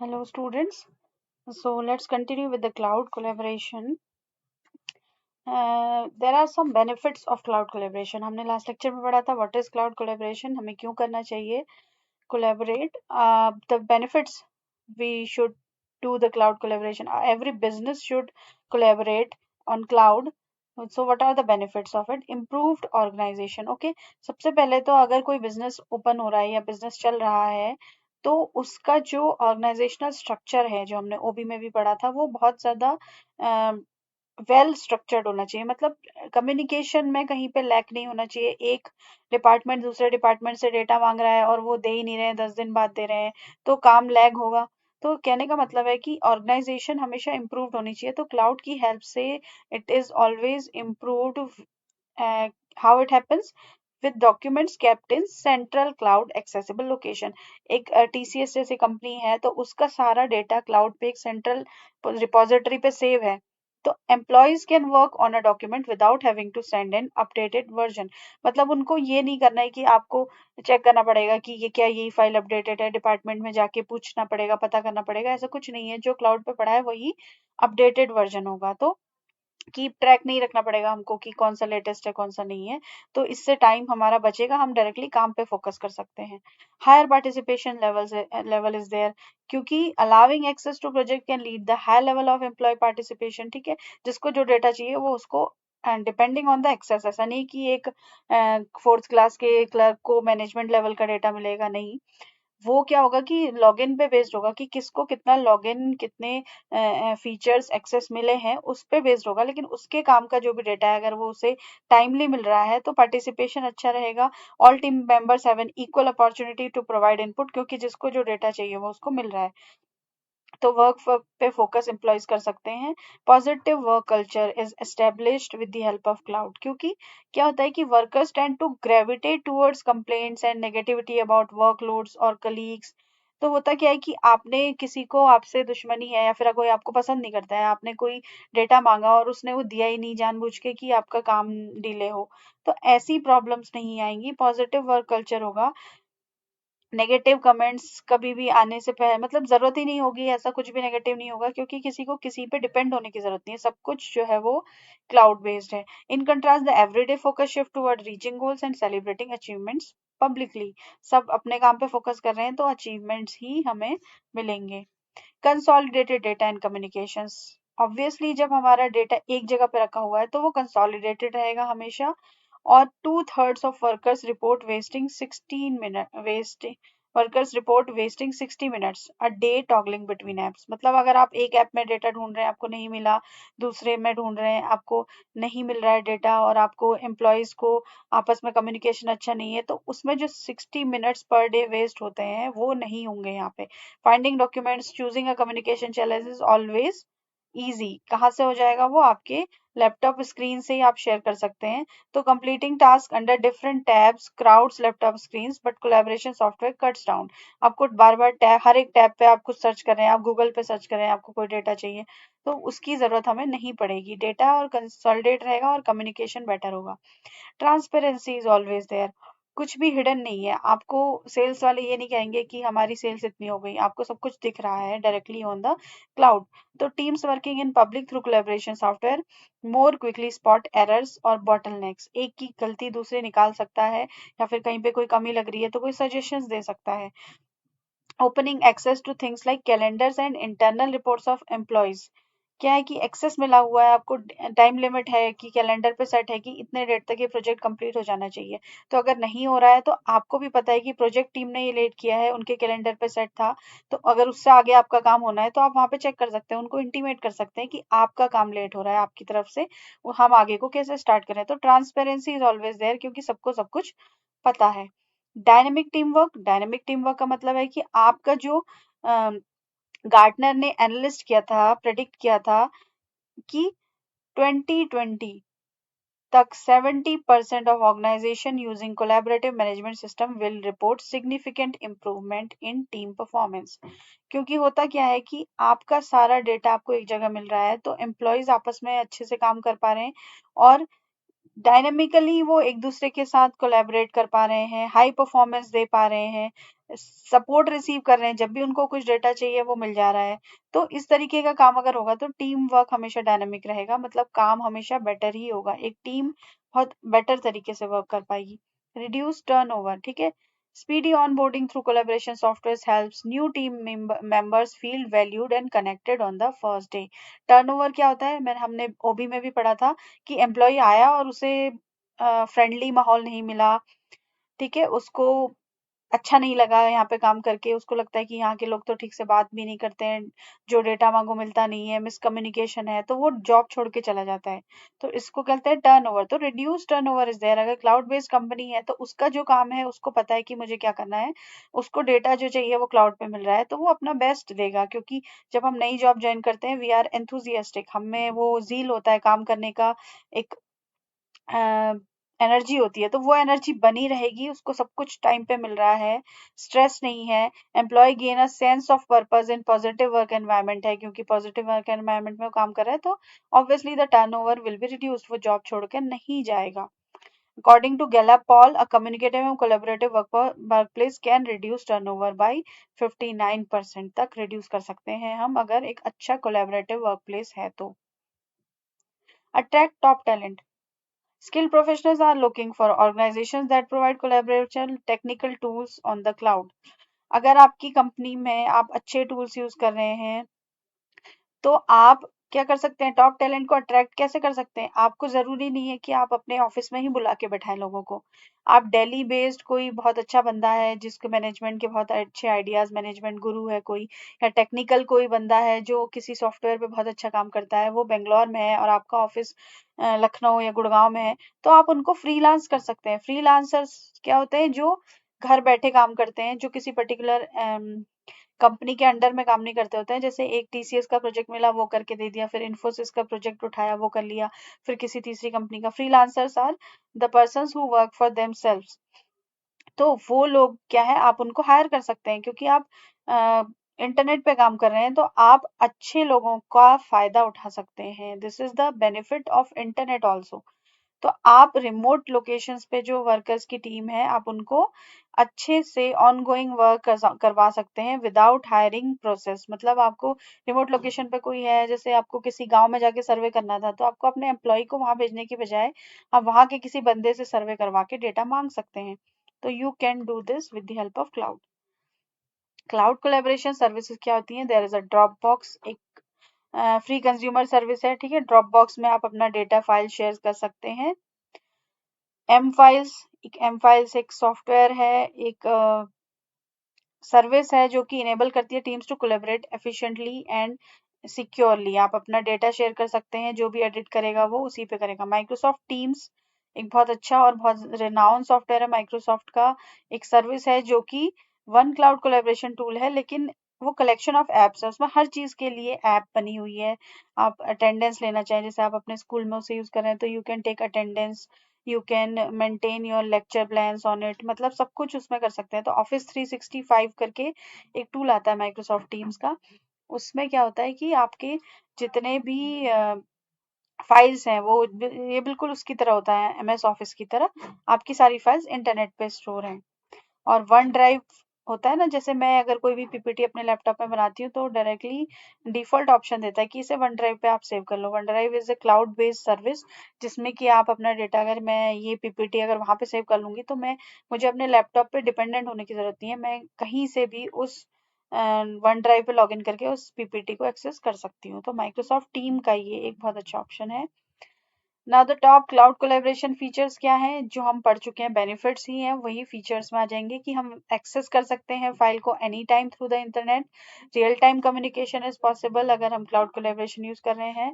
Hello students. So let's continue with the cloud collaboration. There are some benefits of cloud collaboration. हमने last lecture में पढ़ा था what is cloud collaboration, हमें क्यों करना चाहिए collaborate. The benefits we should do the cloud collaboration. Every business should collaborate on cloud. So what are the benefits of it? Improved organization. Okay. सबसे पहले तो अगर कोई business open हो रहा है या business चल रहा है तो उसका जो ऑर्गेनाइजेशनल स्ट्रक्चर है जो हमने ओबी में भी पढ़ा था वो बहुत ज्यादा वेल स्ट्रक्चर्ड होना चाहिए। मतलब कम्युनिकेशन में कहीं पे लैक नहीं होना चाहिए। एक डिपार्टमेंट दूसरे डिपार्टमेंट से डेटा मांग रहा है और वो दे ही नहीं रहे हैं, 10 दिन बाद दे रहे हैं, तो काम लैग होगा। तो कहने का मतलब है कि ऑर्गेनाइजेशन हमेशा इम्प्रूव्ड होनी चाहिए। तो क्लाउड की हेल्प से it is always improved. How it happens with documents kept in central cloud accessible location. एक टीसीएस जैसी कंपनी है तो उसका सारा डेटा क्लाउड पे एक सेंट्रल रिपोजिटरी पे सेव है। तो employees can work on a document without having to send an updated version. मतलब उनको ये नहीं करना है कि आपको चेक करना पड़ेगा कि ये क्या यही फाइल अपडेटेड है, डिपार्टमेंट में जाके पूछना पड़ेगा, पता करना पड़ेगा। ऐसा कुछ नहीं है, जो क्लाउड पे पड़ा है वही अपडेटेड वर्जन होगा। तो कीप ट्रैक नहीं रखना पड़ेगा हमको कि कौन सा लेटेस्ट है कौन सा नहीं है। तो इससे टाइम हमारा बचेगा, हम डायरेक्टली काम पे फोकस कर सकते हैं। Higher participation level is there, क्योंकि allowing access to project can lead the high level of employ participation. ठीक है, जिसको जो डेटा चाहिए वो उसको डिपेंडिंग ऑन द एक्सेस। ऐसा नहीं कि एक फोर्थ क्लास के क्लर्क को मैनेजमेंट लेवल का डेटा मिलेगा, नहीं। वो क्या होगा कि लॉगिन पे बेस्ड होगा कि किसको कितना लॉगिन, कितने फीचर्स एक्सेस मिले हैं, उस पे बेस्ड होगा। लेकिन उसके काम का जो भी डेटा है अगर वो उसे टाइमली मिल रहा है तो पार्टिसिपेशन अच्छा रहेगा। All team members have an equal opportunity to provide input, क्योंकि जिसको जो डेटा चाहिए वो उसको मिल रहा है। तो वर्क पे फोकस एम्प्लॉयज कर सकते हैं। Positive work culture is established with the help of cloud, क्योंकि क्या होता है कि workers tend to gravitate towards complaints and negativity about workloads और कलीग्स। तो होता क्या है कि आपने किसी को, आपसे दुश्मनी है या फिर कोई आपको पसंद नहीं करता है, आपने कोई डेटा मांगा और उसने वो दिया ही नहीं जानबूझ के कि आपका काम डिले हो, तो ऐसी प्रॉब्लम्स नहीं आएंगी। पॉजिटिव वर्क कल्चर होगा। नेगेटिव कमेंट्स कभी भी आने से पहले, मतलब जरूरत ही नहीं होगी, ऐसा कुछ भी नेगेटिव नहीं होगा, क्योंकि किसी को किसी पे डिपेंड होने की जरूरत नहीं है। सब कुछ जो है वो क्लाउड बेस्ड है। In contrast the everyday focus shift toward reaching goals and celebrating achievements publicly. सब अपने काम पे फोकस कर रहे हैं तो अचीवमेंट्स ही हमें मिलेंगे। Consolidated data and communications, obviously जब हमारा डेटा एक जगह पे रखा हुआ है तो वो कंसोलिडेटेड रहेगा हमेशा। और 2/3 of workers report wasting 16 minute waste workers report wasting 60 minutes a day toggling between apps. मतलब अगर आप एक ऐप में डेटा ढूंढ रहे हैं, आपको नहीं मिला, दूसरे में ढूंढ रहे हैं, आपको नहीं मिल रहा है डेटा, और आपको एम्प्लॉयज को आपस में कम्युनिकेशन अच्छा नहीं है, तो उसमें जो 60 मिनट्स पर डे वेस्ट होते हैं वो नहीं होंगे यहाँ पे। Finding documents, choosing a communication challenge is always easy. कहाँ से हो जाएगा वो? आपके लैपटॉप स्क्रीन से ही आप शेयर कर सकते हैं। तो completing task under different tabs crowds laptop screens, but collaboration software cuts down. आपको बार बार टैब, हर एक टैब पे आप कुछ सर्च कर रहे हैं, आप गूगल पे सर्च कर रहे हैं, आपको कोई डेटा चाहिए, तो उसकी जरूरत हमें नहीं पड़ेगी। डेटा और कंसोलिडेट रहेगा और कम्युनिकेशन बेटर होगा। ट्रांसपेरेंसी इज ऑलवेज देयर, कुछ भी हिडन नहीं है। आपको सेल्स वाले ये नहीं कहेंगे कि हमारी सेल्स इतनी हो गई, आपको सब कुछ दिख रहा है डायरेक्टली ऑन द क्लाउड। तो teams working in public through collaboration software more quickly spot errors और बॉटलनेक्स। एक की गलती दूसरे निकाल सकता है, या फिर कहीं पे कोई कमी लग रही है तो कोई सजेशंस दे सकता है। Opening access to things like calendars and internal reports of employees. क्या है कि एक्सेस मिला हुआ है आपको, टाइम लिमिट है कि कैलेंडर पे सेट है कि इतने डेट तक ये प्रोजेक्ट कंप्लीट हो जाना चाहिए। तो अगर नहीं हो रहा है तो आपको भी पता है कि प्रोजेक्ट टीम ने ये लेट किया है, उनके कैलेंडर पे सेट था, तो अगर उससे आगे आपका काम होना है तो आप वहां पे चेक कर सकते हैं, उनको इंटीमेट कर सकते हैं कि आपका काम लेट हो रहा है आपकी तरफ से, वो हम आगे को कैसे स्टार्ट करें। तो ट्रांसपेरेंसी इज ऑलवेज देयर, क्योंकि सबको सब कुछ पता है। डायनेमिक टीम वर्क का मतलब है कि आपका जो गार्टनर ने एनालिस्ट किया था, प्रेडिक्ट किया था कि 2020 तक 70% of organisation using collaborative management system will report significant improvement in team performance. क्योंकि होता क्या है कि आपका सारा डेटा आपको एक जगह मिल रहा है तो एम्प्लॉयज आपस में अच्छे से काम कर पा रहे हैं, और डायनेमिकली वो एक दूसरे के साथ कोलैबोरेट कर पा रहे हैं, हाई परफॉर्मेंस दे पा रहे हैं। सपोर्ट रिसीव कर रहे हैं, जब भी उनको कुछ डेटा चाहिए वो मिल जा रहा है। तो इस तरीके का काम अगर होगा तो टीम वर्क हमेशा डायनेमिक रहेगा, मतलब काम हमेशा बेटर ही होगा, एक टीम बहुत बेटर तरीके से वर्क कर पाएगी। रिड्यूस टर्नओवर, ठीक है। Speedy onboarding through collaboration software helps new team members feel valued and connected on the first day. Turnover क्या होता है, हमने ओबी में भी पढ़ा था कि एम्प्लॉय आया और उसे फ्रेंडली माहौल नहीं मिला, ठीक है, उसको अच्छा नहीं लगा यहाँ पे काम करके, उसको लगता है कि यहाँ के लोग तो ठीक से बात भी नहीं करते हैं, जो डेटा मांगो मिलता नहीं है, मिसकम्युनिकेशन है, तो वो जॉब छोड़ के चला जाता है। तो इसको कहते हैं टर्नओवर। तो रिड्यूस टर्नओवर इज देयर। अगर क्लाउड बेस्ड कंपनी है तो उसका जो काम है उसको पता है कि मुझे क्या करना है, उसको डेटा जो चाहिए वो क्लाउड पे मिल रहा है, तो वो अपना बेस्ट देगा। क्योंकि जब हम नई जॉब ज्वाइन करते हैं वी आर एंथुजियास्टिक, हमें वो जील होता है काम करने का, एक एनर्जी होती है, तो वो एनर्जी बनी रहेगी, उसको सब कुछ टाइम पे मिल रहा है, स्ट्रेस नहीं है। Employee gain a sense of purpose in positive work environment है, क्योंकि पॉजिटिव वर्क एनवायरनमेंट में वो काम कर रहा है, तो obviously the turnover will be reduced, वो जॉब छोड़ के नहीं जाएगा। According to Gallup poll, a communicative and collaborative workplace can reduce turnover by 59% तक रिड्यूस कर सकते हैं हम, अगर एक अच्छा कोलैबोरेटिव वर्कप्लेस है तो। Attract top talent. Skilled professionals are looking for organizations that provide collaboration technical tools on the cloud. अगर आपकी कंपनी में आप अच्छे टूल्स यूज कर रहे हैं तो आप क्या कर सकते हैं, टॉप टैलेंट को अट्रैक्ट कैसे कर सकते हैं। आपको जरूरी नहीं है कि आप अपने ऑफिस में ही बुला के बैठाएं लोगों को। आप दिल्ली बेस्ड कोई बहुत अच्छा बंदा है जिसको मैनेजमेंट के बहुत अच्छे आइडियाज, मैनेजमेंट गुरु है कोई, या टेक्निकल कोई बंदा है जो किसी सॉफ्टवेयर पे बहुत अच्छा काम करता है, वो बेंगलोर में है और आपका ऑफिस लखनऊ या गुड़गांव में है, तो आप उनको फ्रीलांस कर सकते हैं। फ्रीलांसर्स क्या होते हैं, जो घर बैठे काम करते हैं, जो किसी पर्टिकुलर कंपनी के अंडर में काम नहीं करते होते हैं। जैसे एक टीसीएस का प्रोजेक्ट मिला वो करके दे दिया, फिर इन्फोसिस का प्रोजेक्ट उठाया वो कर लिया, फिर किसी तीसरी कंपनी का। Freelancers are the persons who work for themselves. तो वो लोग क्या है, आप उनको हायर कर सकते हैं, क्योंकि आप इंटरनेट पे काम कर रहे हैं, तो आप अच्छे लोगों का फायदा उठा सकते हैं। This is the benefit of internet also. तो आप रिमोट लोकेशंस पे जो वर्कर्स की टीम है, आप उनको अच्छे से ऑन गोइंग वर्क करवा सकते हैं विदाउट हायरिंग प्रोसेस। मतलब आपको रिमोट लोकेशन पे कोई है, जैसे आपको किसी गांव में जाके सर्वे करना था, तो आपको अपने एम्प्लॉय को वहां भेजने की बजाय आप वहां के किसी बंदे से सर्वे करवा के डेटा मांग सकते हैं। तो you can do this with the help of cloud. Cloud collaboration services क्या होती हैं, there is a Dropbox, एक फ्री कंज्यूमर सर्विस है, ठीक है। ड्रॉप बॉक्स में आप अपना डेटा फाइल शेयर कर सकते हैं। एम फाइल्स, एम फाइल्स एक सॉफ्टवेयर है, एक सर्विस है जो कि इनेबल करती है teams to collaborate efficiently and securely. आप अपना डेटा शेयर कर सकते हैं, जो भी एडिट करेगा वो उसी पे करेगा। माइक्रोसॉफ्ट टीम्स एक बहुत अच्छा और बहुत रेनाउंड सॉफ्टवेयर है माइक्रोसॉफ्ट का, एक सर्विस है जो कि वन क्लाउड कोलैबोरेशन टूल है, लेकिन वो कलेक्शन ऑफ एप्स है, उसमें हर चीज के लिए ऐप बनी हुई है। आप अटेंडेंस लेना चाहें, जैसे आप अपने स्कूल में उसे यूज कर रहे हैं, तो you can take attendance, you can maintain your lecture plans on it, मतलब सब कुछ उसमें कर सकते हैं। तो ऑफिस 365 करके एक टूल आता है माइक्रोसॉफ्ट टीम्स का, उसमें क्या होता है कि आपके जितने भी फाइल्स हैं वो ये बिल्कुल उसकी तरह होता है, एमएस ऑफिस की तरह आपकी सारी फाइल्स इंटरनेट पे स्टोर हैं। और वन ड्राइव होता है ना, जैसे मैं अगर कोई भी पीपीटी अपने लैपटॉप में बनाती हूँ तो डायरेक्टली डिफॉल्ट ऑप्शन देता है कि इसे वन ड्राइव पे आप सेव कर लो। OneDrive is a cloud based service, जिसमें कि आप अपना डेटा, अगर मैं ये पीपीटी अगर वहां पे सेव कर लूंगी तो मैं मुझे अपने लैपटॉप पे डिपेंडेंट होने की जरूरत नहीं है, मैं कहीं से भी उस वन ड्राइव पे लॉगिन करके उस पीपीटी को एक्सेस कर सकती हूँ। तो माइक्रोसॉफ्ट टीम का ये एक बहुत अच्छा ऑप्शन है। Now the top cloud collaboration features क्या हैं, जो हम पढ़ चुके हैं, बेनिफिट्स ही हैं, वही फीचर्स में आ जाएंगे कि हम एक्सेस कर सकते हैं फाइल को any time through the internet. Real time communication is possible अगर हम क्लाउड कोलैबोरेशन यूज कर रहे हैं।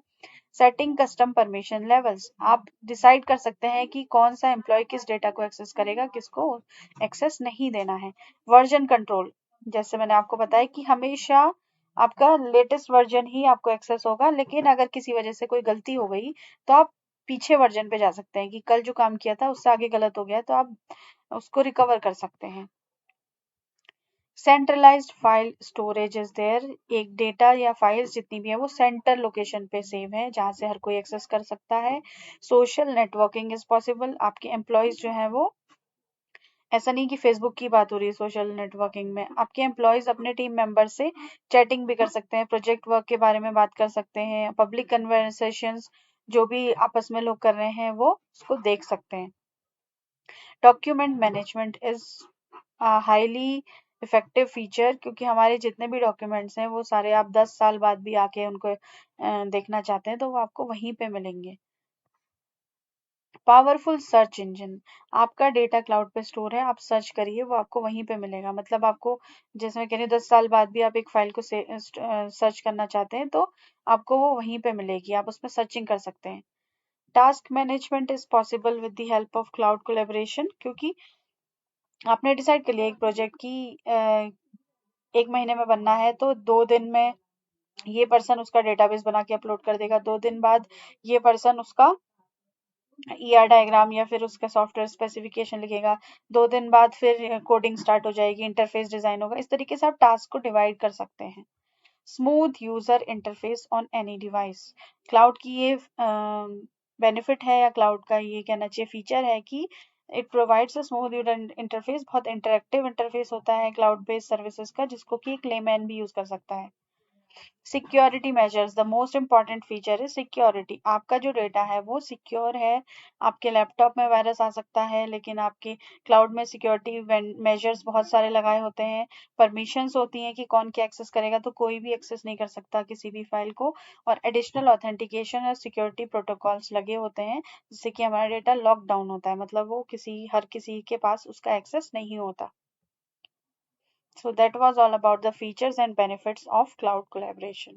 सेटिंग कस्टम परमिशन लेवल्स, आप डिसाइड कर सकते हैं कि कौन सा एम्प्लॉय किस डेटा को एक्सेस करेगा, किसको एक्सेस नहीं देना है। वर्जन कंट्रोल, जैसे मैंने आपको बताया कि हमेशा आपका लेटेस्ट वर्जन ही आपको एक्सेस होगा, लेकिन अगर किसी वजह से कोई गलती हो गई तो आप पीछे वर्जन पे जा सकते हैं कि कल जो काम किया था उससे आगे गलत हो गया, तो आप उसको रिकवर कर सकते हैं। Centralised file storage is there, एक डेटा या फाइल्स जितनी भी है वो सेंटर लोकेशन पे सेव है, जहां से हर कोई एक्सेस कर सकता है। सोशल नेटवर्किंग इज पॉसिबल, आपके एम्प्लॉयज जो है वो ऐसा नहीं कि फेसबुक की बात हो रही है सोशल नेटवर्किंग में, आपके एम्प्लॉयज अपने टीम मेंबर से चैटिंग भी कर सकते हैं, प्रोजेक्ट वर्क के बारे में बात कर सकते हैं, पब्लिक कन्वर्सेशंस जो भी आपस में लोग कर रहे हैं वो उसको देख सकते हैं। Document management is highly effective feature, क्योंकि हमारे जितने भी डॉक्यूमेंट्स हैं वो सारे आप 10 साल बाद भी आके उनको देखना चाहते हैं तो वो आपको वहीं पे मिलेंगे। पावरफुल सर्च इंजन, आपका डेटा क्लाउड पे स्टोर है, आप सर्च करिए वो आपको वहीं पे मिलेगा। मतलब आपको, जैसे मैं कह रही हूँ, 10 साल बाद भी आप एक फाइल को सर्च करना चाहते हैं तो आपको वो वहीं पे मिलेगी, आप उसमें सर्चिंग कर सकते हैं। Task management is possible with the help of cloud collaboration, क्योंकि आपने डिसाइड कर लिया एक प्रोजेक्ट की 1 महीने में बनना है, तो 2 दिन में ये पर्सन उसका डेटाबेस बना के अपलोड कर देगा, 2 दिन बाद ये पर्सन उसका ईआर डायग्राम या फिर उसका सॉफ्टवेयर स्पेसिफिकेशन लिखेगा, 2 दिन बाद फिर कोडिंग स्टार्ट हो जाएगी, इंटरफेस डिजाइन होगा। इस तरीके से आप टास्क को डिवाइड कर सकते हैं। Smooth user interface on any device, cloud की ये बेनिफिट है, या क्लाउड का ये कहना चाहिए फीचर है कि it provides a smooth user interface. बहुत इंटरेक्टिव इंटरफेस होता है क्लाउड बेस्ड सर्विसेज का, जिसको कि एक लेमैन भी यूज कर सकता है। Security measures, the most important feature है सिक्योरिटी। आपका जो डेटा है वो सिक्योर है। आपके लैपटॉप में वायरस आ सकता है, लेकिन आपके क्लाउड में सिक्योरिटी मेजर्स बहुत सारे लगाए होते हैं। परमिशंस होती हैं कि कौन क्या एक्सेस करेगा, तो कोई भी एक्सेस नहीं कर सकता किसी भी फाइल को। और एडिशनल ऑथेंटिकेशन और सिक्योरिटी प्रोटोकॉल्स लगे होते हैं, जिससे कि हमारा डेटा लॉक डाउन होता है, मतलब वो हर किसी के पास उसका एक्सेस नहीं होता। So that was all about the features and benefits of cloud collaboration.